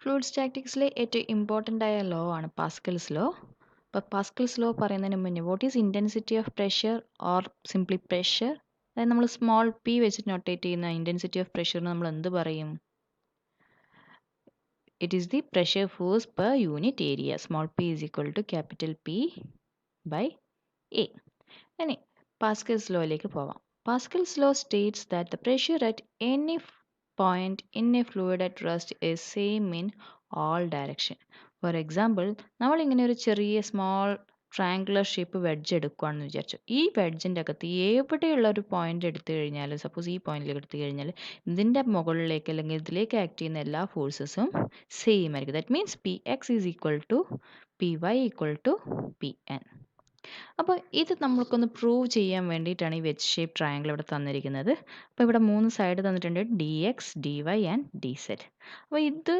Fluid സ്റ്റാറ്റിക്സിലെ ഏറ്റവും important ആയ law ആണ് പാസ്കൽസ് ലോ. അപ്പോൾ പാസ്കൽസ് ലോ പറയുന്നതിന് മുന്നേ what is intensity of pressure or simply pressure, അതായത് നമ്മൾ സ്മോൾ പി വെച്ച് നൊട്ടേറ്റ് ചെയ്യുന്ന ഇൻറ്റൻസിറ്റി ഓഫ് പ്രഷറിന് നമ്മൾ എന്ത് പറയും? It is the pressure force per unit area. Small P is equal to capital P by A. ഇനി പാസ്കൽസ് ലോയിലേക്ക് പോവാം. Pascal's law states that the pressure at any point in a fluid at rest is same in all direction. For example, നമ്മൾ ഇങ്ങനെ ഒരു ചെറിയ small triangular shape wedge എടുക്കുകയാണെന്ന് വിചാരിച്ചു. ഈ വെഡ്ജിൻ്റെ അകത്ത് എവിടെയുള്ള ഒരു പോയിന്റ് എടുത്തു കഴിഞ്ഞാൽ, സപ്പോസ് ഈ പോയിന്റിലേക്ക് എടുത്തു കഴിഞ്ഞാൽ ഇതിൻ്റെ മുകളിലേക്ക് അല്ലെങ്കിൽ ഇതിലേക്ക് ആക്ട് ചെയ്യുന്ന എല്ലാ ഫോഴ്സസും സെയിം ആയിരിക്കും. That means P X is equal to P Y equal to P N. അപ്പോൾ ഇത് നമ്മൾക്കൊന്ന് പ്രൂവ് ചെയ്യാൻ വേണ്ടിയിട്ടാണ് ഈ വെജ് ഷേപ്പ് ട്രയാങ്കിൾ ഇവിടെ തന്നിരിക്കുന്നത്. അപ്പോൾ ഇവിടെ 3 സൈഡ് തന്നിട്ടുണ്ട്, D X, D Y and D Z. അപ്പോൾ ഇത്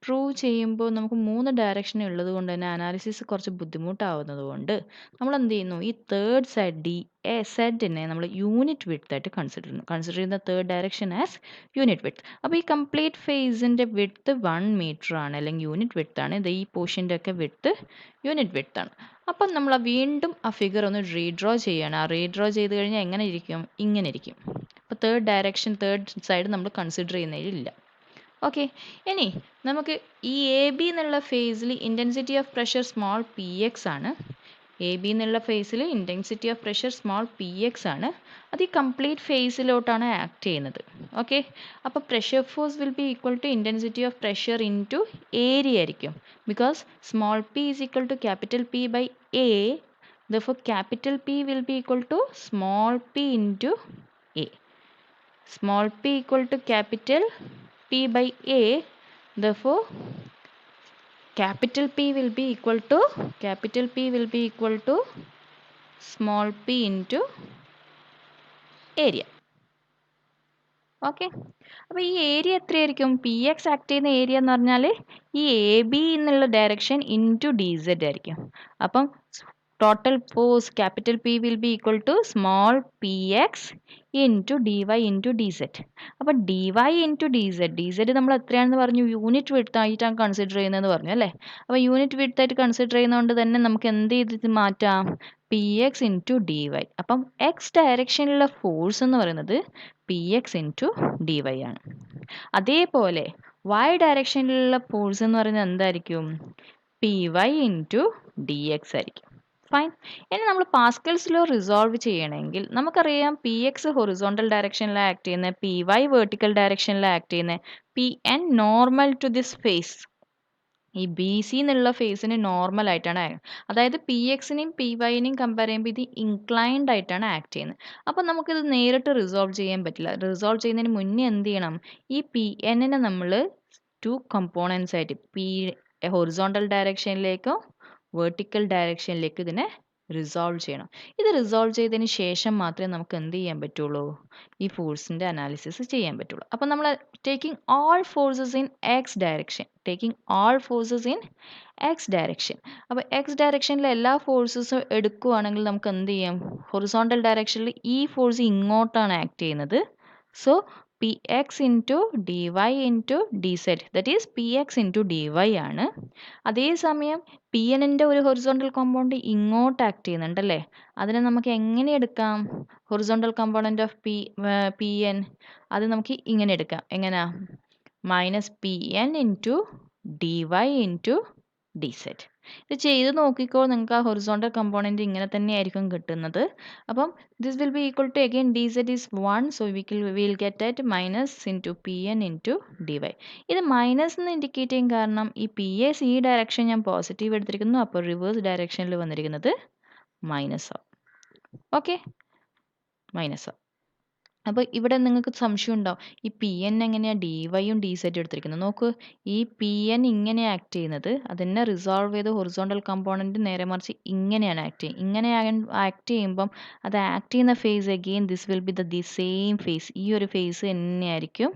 പ്രൂവ് ചെയ്യുമ്പോൾ നമുക്ക് 3 ഡയറക്ഷൻ ഉള്ളത് കൊണ്ട് തന്നെ അനാലിസിസ് കുറച്ച് ബുദ്ധിമുട്ടാവുന്നത് കൊണ്ട് നമ്മൾ എന്ത് ചെയ്യുന്നു, ഈ തേർഡ് സൈഡ് ഡി എ സെഡിനെ നമ്മൾ യൂണിറ്റ് വിഡ്ത്ത് ആയിട്ട് കൺസിഡർ ചെയ്യുന്ന third direction as unit width. അപ്പോൾ ഈ കംപ്ലീറ്റ് ഫേസിൻ്റെ വിഡ്ത്ത് 1 മീറ്റർ ആണ്, അല്ലെങ്കിൽ യൂണിറ്റ് വിഡ്ത്ത് ആണ്. ഇത് ഈ പോർഷൻ്റെ ഒക്കെ വിഡ്ത്ത് യൂണിറ്റ് വിഡ്ത്ത് ആണ്. അപ്പം നമ്മൾ വീണ്ടും ആ ഫിഗർ ഒന്ന് റീഡ്രോ ചെയ്യണം. ആ റീഡ്രോ ചെയ്ത് കഴിഞ്ഞാൽ എങ്ങനെ ഇരിക്കും? ഇങ്ങനെ ഇരിക്കും. അപ്പോൾ തേർഡ് ഡയറക്ഷൻ, തേർഡ് സൈഡ് നമ്മൾ കൺസിഡർ ചെയ്യുന്നതിലില്ല. ഓക്കെ, ഇനി നമുക്ക് ഈ എ ബി എന്നുള്ള ഫേസിൽ intensity of pressure small P X ആണ്. എ ബി എന്നുള്ള ഫേസിൽ intensity of pressure small P X ആണ്. അത് ഈ കംപ്ലീറ്റ് ഫേസിലോട്ടാണ് ആക്ട് ചെയ്യുന്നത്. ഓക്കെ, അപ്പോൾ pressure force will be equal to intensity of pressure into area ആയിരിക്കും. Because small P is equal to capital P by A. Therefore, capital P will be equal to small p into A. Small p equal to capital P by A. Therefore, capital P will be equal to small p into area. Okay, അപ്പോൾ ഈ area എത്രയായിരിക്കും? P X act ചെയ്യുന്ന area എന്ന് പറഞ്ഞാൽ ഈ A B എന്നുള്ള direction into D Z ആയിരിക്കും. അപ്പം total force capital P will be equal to small P X into D Y into D Z. അപ്പോൾ D Y into D Z നമ്മൾ എത്രയാണെന്ന് പറഞ്ഞു? യൂണിറ്റ് വിഡ്ത്ത് ആയിട്ടാണ് കൺസിഡർ ചെയ്യുന്നതെന്ന് പറഞ്ഞു അല്ലേ? അപ്പോൾ യൂണിറ്റ് വിഡ്ത്ത് ആയിട്ട് കൺസിഡർ ചെയ്യുന്നതുകൊണ്ട് തന്നെ നമുക്ക് എന്ത് ചെയ്തിട്ട് മാറ്റാം? P X into D Y. അപ്പം എക്സ് ഡയറക്ഷനിലുള്ള ഫോഴ്സ് എന്ന് പറയുന്നത് P X into D Y ആണ്. അതേപോലെ വൈ ഡയറക്ഷനിലുള്ള ഫോഴ്സ് എന്ന് പറയുന്നത് എന്തായിരിക്കും? P Y into D X ആയിരിക്കും. ഫൈൻ. ഇനി നമ്മൾ പാസ്കൽസ് ലോ റിസോൾവ് ചെയ്യണമെങ്കിൽ നമുക്കറിയാം പി എക്സ് ഹൊറിസോണ്ടൽ ഡയറക്ഷനിലാണ് ആക്ട് ചെയ്യുന്നത്, പി വൈ വെർട്ടിക്കൽ ഡയറക്ഷനിലാണ് ആക്ട് ചെയ്യുന്നത്, P N normal to this face. ഈ ബി സി എന്നുള്ള ഫേസിന് നോർമൽ ആയിട്ടാണ്, അതായത് പി എക്സിനെയും പി വൈനെയും കമ്പയർ ചെയ്യുമ്പോൾ ഇത് ഇൻക്ലൈൻഡ് ആയിട്ടാണ് ആക്ട് ചെയ്യുന്നത്. അപ്പോൾ നമുക്കിത് നേരിട്ട് റിസോൾവ് ചെയ്യാൻ പറ്റില്ല. റിസോൾവ് ചെയ്യുന്നതിന് മുന്നേ എന്ത് ചെയ്യണം? ഈ പി എന്നിനെ നമ്മൾ 2 കമ്പോണൻസ് ആയിട്ട് പി ഹൊറിസോണ്ടൽ ഡയറക്ഷനിലേക്കോ വെർട്ടിക്കൽ ഡയറക്ഷനിലേക്ക് ഇതിനെ റിസോൾവ് ചെയ്യണം. ഇത് റിസോൾവ് ചെയ്തതിന് ശേഷം മാത്രമേ നമുക്ക് എന്ത് ചെയ്യാൻ പറ്റുള്ളൂ? ഈ ഫോഴ്സിൻ്റെ അനാലിസിസ് ചെയ്യാൻ പറ്റുള്ളൂ. അപ്പോൾ നമ്മൾ taking all forces in X direction, അപ്പോൾ എക്സ് ഡയറക്ഷനിലെ എല്ലാ ഫോഴ്സസും എടുക്കുകയാണെങ്കിൽ നമുക്ക് എന്ത് ചെയ്യാം? ഹൊറിസോണ്ടൽ ഡയറക്ഷനിൽ ഈ ഫോഴ്സ് ഇങ്ങോട്ടാണ് ആക്ട് ചെയ്യുന്നത്. So P X into D Y into D Z, that is P X into D Y ആണ്. അതേസമയം പി എന്നിൻ്റെ ഒരു ഹൊറിസോണ്ടൽ കോമ്പൗണ്ട് ഇങ്ങോട്ട് ആക്ട് ചെയ്യുന്നുണ്ടല്ലേ? അതിനെ നമുക്ക് എങ്ങനെ എടുക്കാം? Horizontal compound of P N അത് നമുക്ക് ഇങ്ങനെ എടുക്കാം. എങ്ങനെയാ? Minus P N into D Y into D Z. ഇത് ചെയ്ത് നോക്കിക്കോ, നിങ്ങൾക്ക് ആ ഹൊറിസോണ്ടൽ കമ്പോണൻറ്റ് ഇങ്ങനെ തന്നെയായിരിക്കും കിട്ടുന്നത്. അപ്പം this will be equal to again D Z is 1, so will get at minus into P N into D Y. ഇത് മൈനസ് എന്ന് ഇൻഡിക്കേറ്റ് ചെയ്യും കാരണം ഈ പി എസ് ഈ ഡയറക്ഷൻ ഞാൻ പോസിറ്റീവ് എടുത്തിരിക്കുന്നു, അപ്പോൾ റിവേഴ്സ് ഡയറക്ഷനിൽ വന്നിരിക്കുന്നത് മൈനസ് ആവും. ഓക്കെ, മൈനസ് ആവും. അപ്പോൾ ഇവിടെ നിങ്ങൾക്ക് സംശയം ഉണ്ടാവും, ഈ പി എൻ എങ്ങനെയാണ് ഡി വൈയും ഡി സെറ്റും എടുത്തിരിക്കുന്നത്? നോക്കൂ, ഈ പി എൻ ഇങ്ങനെ ആക്ട് ചെയ്യുന്നത് അതിനെ റിസോൾവ് ചെയ്ത് ഹൊറിസോണ്ടൽ കമ്പോണൻറ്റ് നേരെ മറിച്ച് ഇങ്ങനെയാണ് ആക്ട് ചെയ്യുന്നത്. ഇങ്ങനെ ആക്ട് ചെയ്യുമ്പം അത് ആക്ട് ചെയ്യുന്ന face again this will be the same face, ഈ ഒരു ഫേസ് തന്നെയായിരിക്കും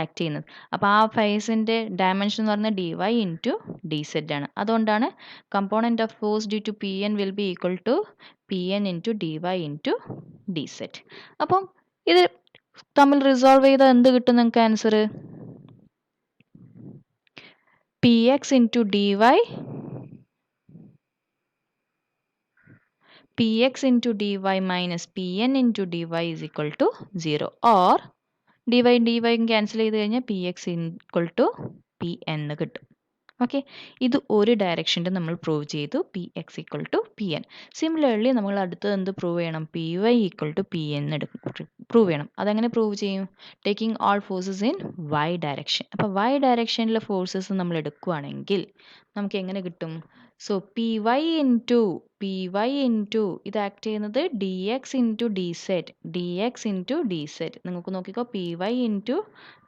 ആക്ട് ചെയ്യുന്നത്. അപ്പോൾ ആ ഫേസിൻ്റെ ഡയമെൻഷൻ എന്ന് പറഞ്ഞാൽ D Y into D Z ആണ്. അതുകൊണ്ടാണ് component of force due to P N will be equal to P N into D Y into D Z. അപ്പം ഇത് തമ്മിൽ റിസോൾവ് ചെയ്താൽ എന്ത് കിട്ടും നിങ്ങൾക്ക് answer? px into dy px into dy minus pn into dy is equal to 0, or dy cancel ചെയ്ത് കഴിഞ്ഞാൽ P X equal to P എന്ന് കിട്ടും. ഓക്കെ, ഇത് ഒരു ഡയറക്ഷനിൽ നമ്മൾ പ്രൂവ് ചെയ്തു, P X equal to P N. Similarly നമ്മൾ അടുത്തത് എന്ത് പ്രൂവ് ചെയ്യണം? P Y equal to P N prove ചെയ്യണം. അതെങ്ങനെ പ്രൂവ് ചെയ്യും? Taking all forces in Y direction. അപ്പോൾ വൈ ഡയറക്ഷനിലെ ഫോഴ്സസ് നമ്മൾ എടുക്കുകയാണെങ്കിൽ നമുക്ക് എങ്ങനെ കിട്ടും? സോ പി വൈ ഇൻറ്റു ഇത് ആക്ട് ചെയ്യുന്നത് D X into D set. നിങ്ങൾക്ക് നോക്കിക്കോ, P Y into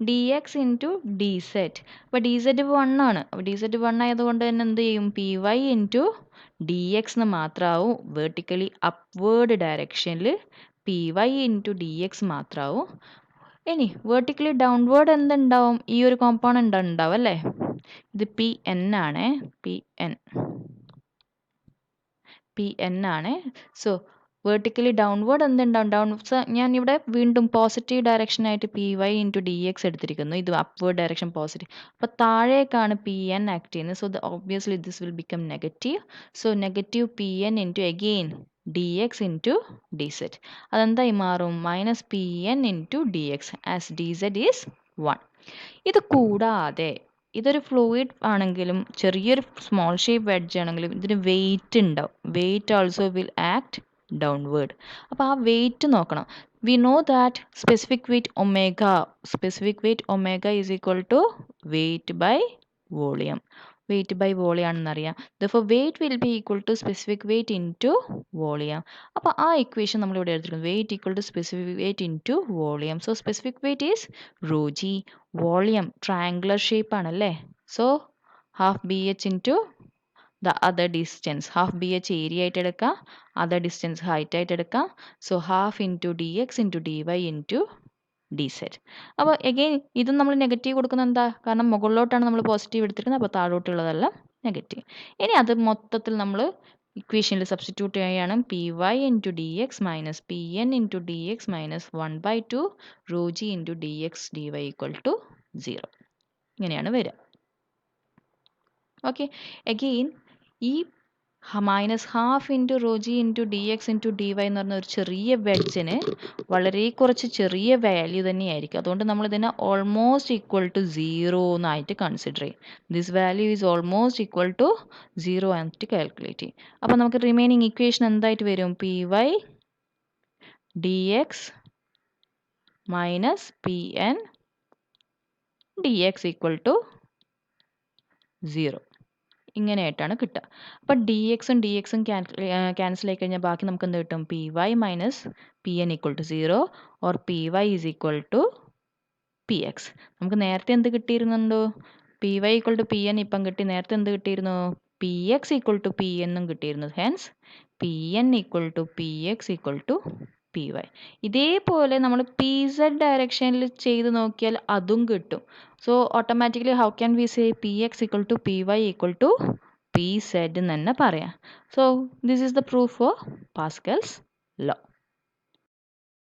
D X into D Z. അപ്പോൾ ഡി സെറ്റ് 1 ആണ്. അപ്പോൾ ഡി സെറ്റ് 1 ആയതുകൊണ്ട് തന്നെ എന്ത് ചെയ്യും? P Y into D X എന്ന് മാത്രമാവും. വേർട്ടിക്കലി അപ്വേർഡ് ഡയറക്ഷനിൽ P Y into D X മാത്രമാവും. ഇനി വേർട്ടിക്കലി ഡൗൺവേർഡ് എന്തുണ്ടാവും? ഈ ഒരു കോമ്പോണൻ്റ് ഉണ്ടാവും അല്ലേ? ഇത് പി എൻ ആണ്, പി എൻ ആണ്. സോ വേർട്ടിക്കലി ഡൗൺവേർഡ് എന്തുണ്ടാവും? ഞാൻ ഇവിടെ വീണ്ടും പോസിറ്റീവ് ഡയറക്ഷൻ ആയിട്ട് P Y into D X എടുത്തിരിക്കുന്നു. ഇത് അപ്വേർഡ് ഡയറക്ഷൻ പോസിറ്റീവ്. അപ്പോൾ താഴേക്കാണ് പി എൻ ആക്ട് ചെയ്യുന്നത്. So obviously this will become negative. So negative P N into again D X into D Z. അതെന്തായി മാറും? Minus P N into D X as D Z is 1. ഇത് കൂടാതെ ഇതൊരു fluid ആണെങ്കിലും ചെറിയൊരു small shape wedge ആണെങ്കിലും ഇതിന് weight ഉണ്ടാവും. Weight also will act downward. അപ്പോൾ ആ വെയിറ്റ് നോക്കണം. We know that specific weight omega is equal to weight by volume. Weight by volume ആണെന്നറിയാം. Therefore weight will be equal to specific weight into volume. അപ്പോൾ ആ equation നമ്മളിവിടെ എടുത്തിരിക്കുന്നത് weight equal to specific weight into volume. So specific weight is rho G. Volume triangular shape ആണല്ലേ. So half B H into the other distance. Half B H area ആയിട്ട് എടുക്കാം, other distance height ആയിട്ട് എടുക്കാം. So half into D X into D Y into D Z. അപ്പോൾ again ഇതും നമ്മൾ negative കൊടുക്കുന്നത് എന്താ? കാരണം മുകളിലോട്ടാണ് നമ്മൾ പോസിറ്റീവ് എടുത്തിരിക്കുന്നത്. അപ്പോൾ താഴോട്ടുള്ളതെല്ലാം നെഗറ്റീവ്. ഇനി അത് മൊത്തത്തിൽ നമ്മൾ ഇക്വേഷനിൽ സബ്സ്റ്റിറ്റ്യൂട്ട് ചെയ്യുകയാണ്. P Y into D X minus P N into D X minus 1/2 rho G into D X D Y equal to 0. ഇങ്ങനെയാണ് വരിക. ഓക്കെ, അഗെയിൻ ഈ minus half into rho G into D X into D Y എന്ന് പറഞ്ഞ ഒരു ചെറിയ വെഡ്ജിന് വളരെ കുറച്ച് ചെറിയ വാല്യൂ തന്നെയായിരിക്കും. അതുകൊണ്ട് നമ്മൾ ഇതിനെ ഓൾമോസ്റ്റ് ഈക്വൽ ടു 0 എന്നായിട്ട് കൺസിഡർ ചെയ്യും. This value is almost equal to 0 ആയിട്ട് കാൽക്കുലേറ്റ് ചെയ്യും. അപ്പോൾ നമുക്ക് റിമൈനിങ് ഇക്വേഷൻ എന്തായിട്ട് വരും? P Y D X minus P N D X equal to 0. ഇങ്ങനെയായിട്ടാണ് കിട്ടുക. അപ്പോൾ ഡി എക്സും ക്യാൻസൽ ആയി കഴിഞ്ഞാൽ ബാക്കി നമുക്ക് എന്ത് കിട്ടും? P Y minus P N equal to 0 or P Y is equal to P X. നമുക്ക് നേരത്തെ എന്ത് കിട്ടിയിരുന്നുണ്ടോ? P Y equal to P N ഇപ്പം കിട്ടി. നേരത്തെ എന്ത് കിട്ടിയിരുന്നു? P X equal to P എന്നും കിട്ടിയിരുന്നു. Hence P N equal to P X equal to P Y. ഇതേപോലെ നമ്മൾ പി സെഡ് ഡയറക്ഷനിൽ ചെയ്ത് നോക്കിയാൽ അതും കിട്ടും. So automatically how can we say P X equal to P Y equal to P Z എന്ന് തന്നെ പറയാം. So this is the proof for Pascal's law.